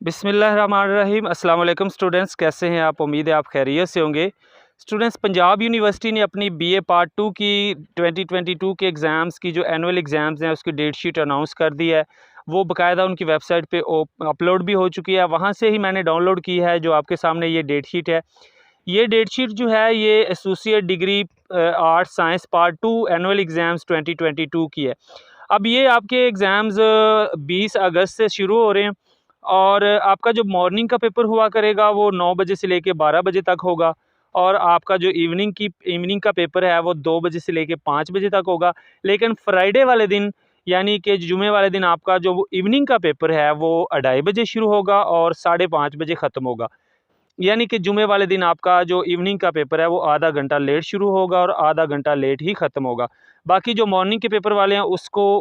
बिस्मिल्लाहिर्रहमानिर्रहीम। अस्सलाम वालेकुम स्टूडेंट्स, कैसे हैं आप? उम्मीद है आप खैरियत से होंगे। स्टूडेंट्स, पंजाब यूनिवर्सिटी ने अपनी बीए पार्ट 2 की 2022 के एग्ज़ाम्स की जो एनुअल एग्ज़ाम्स हैं उसकी डेट शीट अनाउंस कर दी है। वो बाकायदा उनकी वेबसाइट पे अपलोड भी हो चुकी है। वहाँ से ही मैंने डाउनलोड की है, जो आपके सामने ये डेट शीट है। ये डेट शीट जो है ये associate degree arts science part 2 annual exams 2022 की है। अब ये आपके एग्ज़ाम्स 20 अगस्त से शुरू हो रहे हैं और आपका जो मॉर्निंग का पेपर हुआ करेगा वो 9 बजे से लेके 12 बजे तक होगा, और आपका जो इवनिंग का पेपर है वो 2 बजे से लेके 5 बजे तक होगा। लेकिन फ्राइडे वाले दिन यानी कि जुमे वाले दिन आपका जो इवनिंग का पेपर है वो 2:30 बजे शुरू होगा और 5:30 बजे ख़त्म होगा। यानी कि जुमे वाले दिन आपका जो इवनिंग का पेपर है वो आधा घंटा लेट शुरू होगा और आधा घंटा लेट ही ख़त्म होगा। बाकी जो मॉर्निंग के पेपर वाले हैं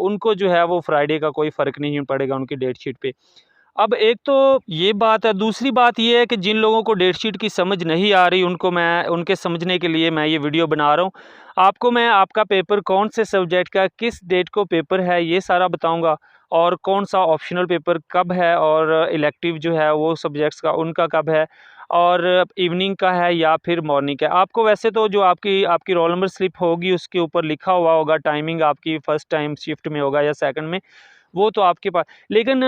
उनको जो है वो फ्राइडे का कोई फ़र्क नहीं पड़ेगा उनकी डेट शीट पे। अब एक तो ये बात है, दूसरी बात ये है कि जिन लोगों को डेट शीट की समझ नहीं आ रही उनके समझने के लिए मैं ये वीडियो बना रहा हूँ। आपको मैं आपका पेपर कौन से सब्जेक्ट का किस डेट को पेपर है ये सारा बताऊँगा, और कौन सा ऑप्शनल पेपर कब है और इलेक्टिव जो है वो सब्जेक्ट्स का उनका कब है, और इवनिंग का है या फिर मॉर्निंग का है। आपको वैसे तो जो आपकी आपकी रोल नंबर स्लिप होगी उसके ऊपर लिखा हुआ होगा टाइमिंग, आपकी फ़र्स्ट टाइम शिफ्ट में होगा या सेकंड में, वो तो आपके पास। लेकिन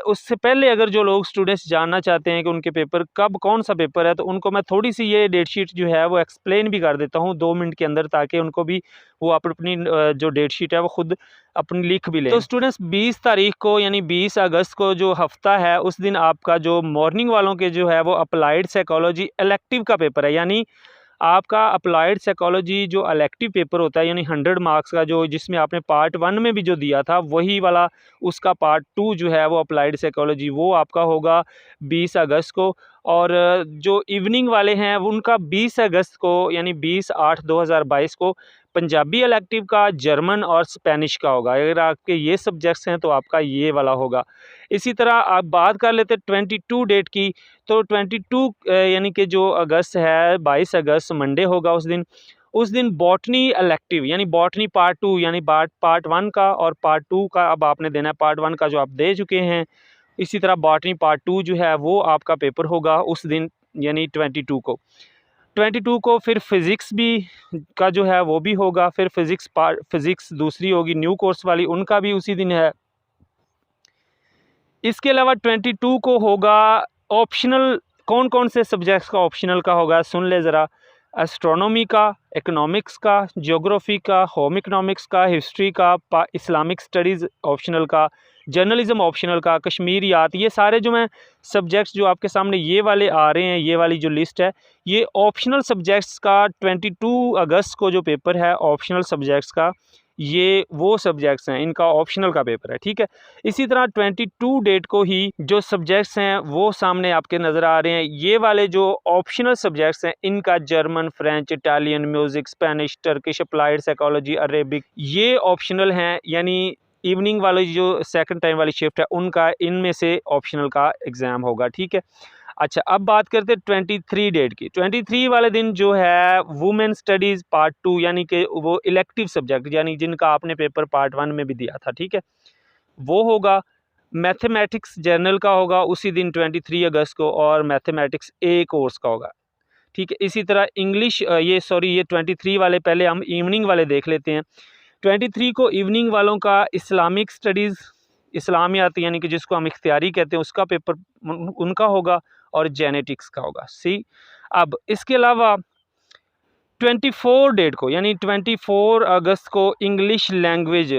उससे पहले अगर जो लोग स्टूडेंट्स जानना चाहते हैं कि उनके पेपर कब कौन सा पेपर है, तो उनको मैं थोड़ी सी ये डेट शीट जो है वो एक्सप्लेन भी कर देता हूँ 2 मिनट के अंदर, ताकि उनको भी वो अपनी जो डेट शीट है वो खुद अपनी लिख भी लें। तो स्टूडेंट्स, 20 तारीख को यानी 20 अगस्त को जो हफ्ता है उस दिन आपका जो मॉर्निंग वालों के जो है वो अप्लाइड साइकोलॉजी इलेक्टिव का पेपर है। यानी आपका अप्लाइड साइकोलॉजी जो इलेक्टिव पेपर होता है, यानी 100 मार्क्स का, जो जिसमें आपने पार्ट 1 में भी जो दिया था वही वाला उसका पार्ट 2 जो है वो अप्लाइड साइकोलॉजी वो आपका होगा 20 अगस्त को। और जो इवनिंग वाले हैं उनका 20 अगस्त को यानी 20/8/2022 को पंजाबी इलेक्टिव का, जर्मन और स्पेनिश का होगा। अगर आपके ये सब्जेक्ट्स हैं तो आपका ये वाला होगा। इसी तरह आप बात कर लेते 22 डेट की, तो 22 यानी कि जो अगस्त है 22 अगस्त मंडे होगा उस दिन बॉटनी इलेक्टिव यानी बॉटनी पार्ट 2 यानी पार्ट 1 का और पार्ट 2 का अब आपने देना है। पार्ट 1 का जो आप दे चुके हैं, इसी तरह बॉटनी पार्ट 2 जो है वो आपका पेपर होगा उस दिन यानी 22 को फिर फ़िज़िक्स भी का जो है वो भी होगा। फिर फ़िज़िक्स दूसरी होगी न्यू कोर्स वाली, उनका भी उसी दिन है। इसके अलावा 22 को होगा ऑप्शनल। कौन कौन से सब्जेक्ट्स का ऑप्शनल का होगा सुन ले ज़रा। एस्ट्रोनॉमी का, इकोनॉमिक्स का, ज्योग्राफी का, होम इकोनॉमिक्स का, हिस्ट्री का, इस्लामिक स्टडीज़ ऑप्शनल का, जर्नलिज्म ऑप्शनल का, कश्मीरियात, ये सारे जो मैं सब्जेक्ट्स जो आपके सामने ये वाले आ रहे हैं, ये वाली जो लिस्ट है, ये ऑप्शनल सब्जेक्ट्स का 22 अगस्त को जो पेपर है ऑप्शनल सब्जेक्ट्स का, ये वो सब्जेक्ट्स हैं, इनका ऑप्शनल का पेपर है, ठीक है। इसी तरह 22 डेट को ही जो सब्जेक्ट्स हैं वो सामने आपके नज़र आ रहे हैं। ये वाले जो ऑप्शनल सब्जेक्ट्स हैं इनका German, French, Italian, music, Spanish, Turkish, applied psychology, Arabic, ये ऑप्शनल हैं। यानी इवनिंग वाली जो सेकंड टाइम वाली शिफ्ट है उनका इनमें से ऑप्शनल का एग्ज़ाम होगा, ठीक है। अच्छा, अब बात करते हैं 23 डेट की। 23 वाले दिन जो है वुमेन स्टडीज़ पार्ट 2 यानी कि वो इलेक्टिव सब्जेक्ट यानी जिनका आपने पेपर पार्ट 1 में भी दिया था, ठीक है, वो होगा। मैथमेटिक्स जर्नल का होगा उसी दिन 23 अगस्त को, और मैथमेटिक्स ए कोर्स का होगा, ठीक है। इसी तरह इंग्लिश ये 23 वाले पहले हम इवनिंग वाले देख लेते हैं। 23 को इवनिंग वालों का इस्लामिक स्टडीज़, इस्लामियात यानी कि जिसको हम इख्तियारी कहते हैं, उसका पेपर उनका होगा, और जेनेटिक्स का होगा। अब इसके अलावा 24 डेट को यानी 24 अगस्त को इंग्लिश लैंग्वेज,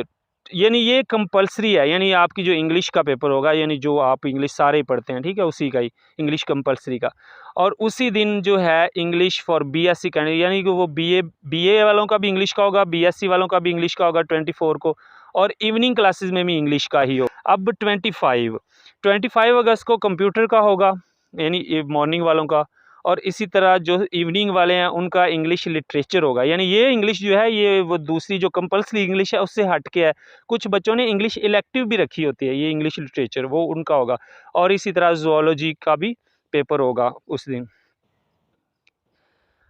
यानी ये कंपलसरी है, यानी आपकी जो इंग्लिश का पेपर होगा, यानी जो आप इंग्लिश सारे ही पढ़ते हैं, ठीक है, उसी का ही इंग्लिश कंपलसरी का। और उसी दिन जो है इंग्लिश फॉर बीएससी कैंडिडेट यानी कि वो बीए वालों का भी इंग्लिश का होगा, बीएससी वालों का भी इंग्लिश का होगा 24 को, और इवनिंग क्लासेस में भी इंग्लिश का ही हो। अब 25 अगस्त को कंप्यूटर का होगा यानी मॉर्निंग वालों का, और इसी तरह जो इवनिंग वाले हैं उनका इंग्लिश लिटरेचर होगा। यानी ये इंग्लिश जो है ये वो दूसरी जो कंपल्सरी इंग्लिश है उससे हट के है। कुछ बच्चों ने इंग्लिश इलेक्टिव भी रखी होती है, ये इंग्लिश लिटरेचर वो उनका होगा। और इसी तरह ज़ूलॉजी का भी पेपर होगा उस दिन।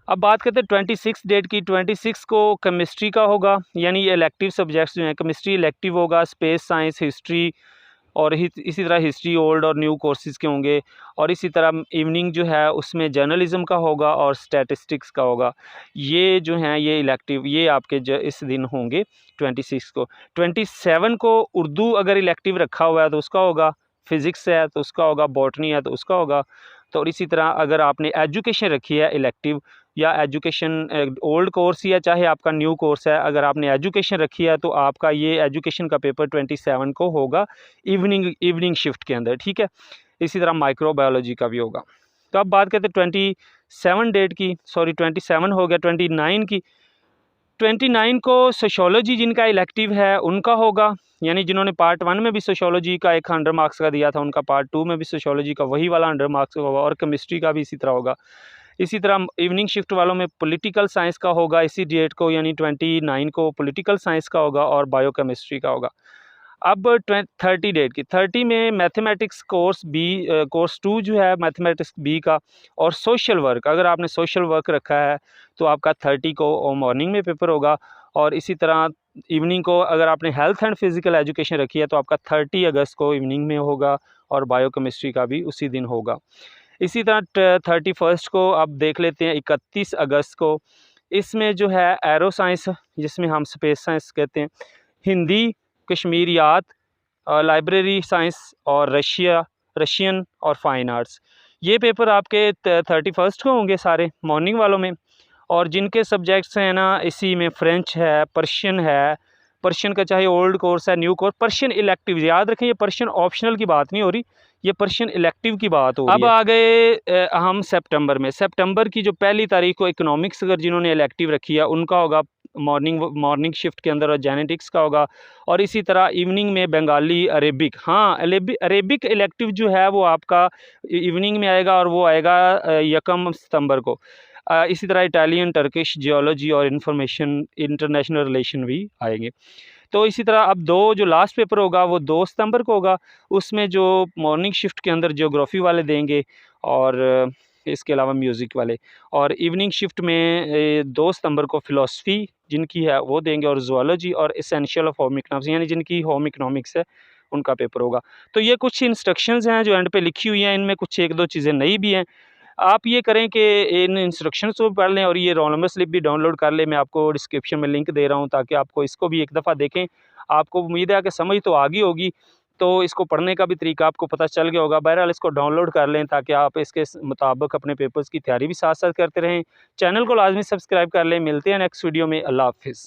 अब बात करते हैं 26 डेट की। 26 को केमिस्ट्री का होगा, यानी ये इलेक्टिव सब्जेक्ट्स जो हैं, केमिस्ट्री इलेक्टिव होगा, स्पेस साइंस, हिस्ट्री, और इसी तरह हिस्ट्री ओल्ड और न्यू कोर्सेज़ के होंगे। और इसी तरह इवनिंग जो है उसमें जर्नलिज़म का होगा और स्टैटिस्टिक्स का होगा। ये जो हैं ये इलेक्टिव ये आपके इस दिन होंगे 26 को। 27 को उर्दू अगर इलेक्टिव रखा हुआ है तो उसका होगा, फ़िज़िक्स है तो उसका होगा, बॉटनी है तो उसका होगा। तो और इसी तरह अगर आपने एजुकेशन रखी है इलेक्टिव या एजुकेशन ओल्ड कोर्स या चाहे आपका न्यू कोर्स है, अगर आपने एजुकेशन रखी है तो आपका ये एजुकेशन का पेपर 27 को होगा इवनिंग शिफ्ट के अंदर, ठीक है। इसी तरह माइक्रोबायोलॉजी का भी होगा। तो अब बात करते हैं 27 डेट की, सॉरी 27 हो गया, 29 की। 29 को सोशियोलॉजी जिनका इलेक्टिव है उनका होगा, यानी जिन्होंने पार्ट 1 में भी सोशियोलॉजी का एक 100 मार्क्स का दिया था उनका पार्ट 2 में भी सोशियोलॉजी का वही वाला 100 मार्क्स का होगा, और केमिस्ट्री का भी इसी तरह होगा। इसी तरह इवनिंग शिफ्ट वालों में पॉलिटिकल साइंस का होगा इसी डेट को, यानी 29 को पॉलिटिकल साइंस का होगा और बायोकेमिस्ट्री का होगा। अब 30 डेट की, 30 में मैथमेटिक्स कोर्स 2 जो है मैथमेटिक्स बी का, और सोशल वर्क अगर आपने सोशल वर्क रखा है तो आपका 30 को मॉर्निंग में पेपर होगा। और इसी तरह इवनिंग को अगर आपने हेल्थ एंड फिज़िकल एजुकेशन रखी है तो आपका 30 अगस्त को इवनिंग में होगा, और बायोकेमिस्ट्री का भी उसी दिन होगा। इसी तरह 31 को अब देख लेते हैं 31 अगस्त को, इसमें जो है एरो साइंस जिसमें हम स्पेस साइंस कहते हैं, हिंदी, कश्मीरियात, लाइब्रेरी साइंस और रशियन और फाइन आर्ट्स, ये पेपर आपके 31 को होंगे सारे मॉर्निंग वालों में। और जिनके सब्जेक्ट्स हैं ना इसी में फ्रेंच है, पर्शियन है, पर्शियन का चाहे ओल्ड कोर्स है न्यू कोर्स, पर्शियन इलेक्टिव याद रखें, ये पर्शियन ऑप्शनल की बात नहीं हो रही, ये पर्शियन इलेक्टिव की बात हो रही है। अब आ गए हम सितंबर की जो पहली तारीख को इकोनॉमिक्स अगर जिन्होंने इलेक्टिव रखी है उनका होगा मॉर्निंग शिफ्ट के अंदर, और जेनेटिक्स का होगा। और इसी तरह इवनिंग में बंगाली, अरेबिक, हाँ अरेबिक इलेक्टिव जो है वो आपका इवनिंग में आएगा, और वो आएगा 1 सितंबर को। इसी तरह इटालियन, टर्किश, जियोलॉजी और इंटरनेशनल रिलेशन भी आएंगे। तो इसी तरह अब जो लास्ट पेपर होगा वो 2 सितंबर को होगा, उसमें जो मॉर्निंग शिफ्ट के अंदर ज्योग्राफी वाले देंगे, और इसके अलावा म्यूज़िक वाले। और इवनिंग शिफ्ट में 2 सितंबर को फ़िलासफ़ी जिनकी है वो देंगे, और ज़ूलॉजी और एसेंशियल ऑफ होम इकोनॉमिक्स यानी जिनकी होम इकोनॉमिक्स है उनका पेपर होगा। तो ये कुछ इंस्ट्रक्शंस हैं जो एंड पे लिखी हुई हैं, इनमें कुछ 1-2 चीज़ें नई भी हैं। आप ये करें कि इन इंस्ट्रक्शंस को पढ़ लें, और ये रोल नंबर स्लिप भी डाउनलोड कर लें। मैं आपको डिस्क्रिप्शन में लिंक दे रहा हूँ ताकि आपको इसको भी एक दफ़ा देखें। आपको उम्मीद है कि समझ तो आ गई होगी, तो इसको पढ़ने का भी तरीका आपको पता चल गया होगा। बहरहाल इसको डाउनलोड कर लें ताकि आप इसके मुताबिक अपने पेपर्स की तैयारी भी साथ साथ करते रहें। चैनल को लाजमी सब्सक्राइब कर लें। मिलते हैं नेक्स्ट वीडियो में। अल्लाह हाफ़िज़।